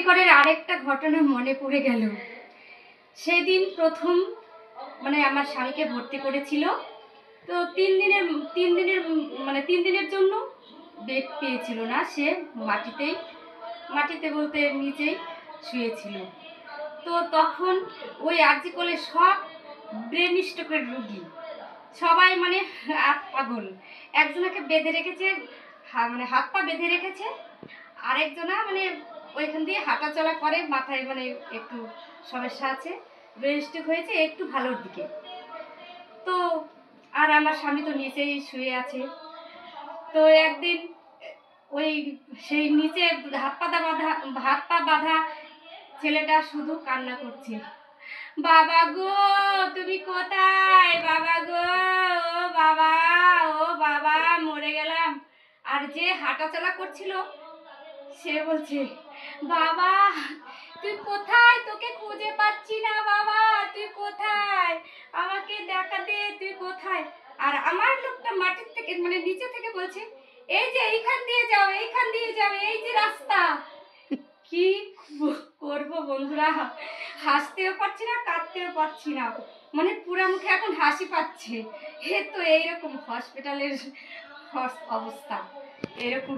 করের আরেকটা ঘটনা মনে পড়ে গেল। সেদিন প্রথম মানে আমার স্বামীকে ভর্তি করেছিল, তো 3 দিনের জন্য বেড পেয়েছিল না, সে মাটিতে বলতে নিচেই শুয়েছিল। তো তখন ওই আরজি কলে সব ব্রেন স্ট্রোকের রুগী, সবাই মানে পাগল। একজনকে বেঁধে রেখেছে, হাত পা বেঁধে রেখেছে, আরেকজনা মানে ওইখান দিয়ে হাঁটা চলা করে, মাথায় মানে একটু সমস্যা আছে, ব্রেন স্ট্রোক হয়েছে একটু ভালোর দিকে। তো আর আমার স্বামী তো নিচেই শুয়ে আছে। তো একদিন ওই সেই নিচে হাত পা বাঁধা ছেলেটা শুধু কান্না করছে, বাবা গো তুমি কোথায়, বাবা গো, ও বাবা, ও বাবা মরে গেলাম। আর যে হাঁটাচলা করছিল সে বলছে, বাবা তুই কোথায়, তোকে খুঁজে পাচ্ছি না, বাবা তুই কোথায়, আমাকে দেখা দে, তুই কোথায়। আর আমার লোকটা মাটির থেকে মানে নিচে থেকে বলছে, এই যে এইখান দিয়ে যাও, এইখান দিয়ে যাও, এই যে রাস্তা। কি করবো বন্ধুরা, হাসতেও পারছি না, কাঁদতেও পারছি না, মানে পুরা মুখে এখন হাসি পাচ্ছে। তো এইরকম হসপিটালের অবস্থা এরকম।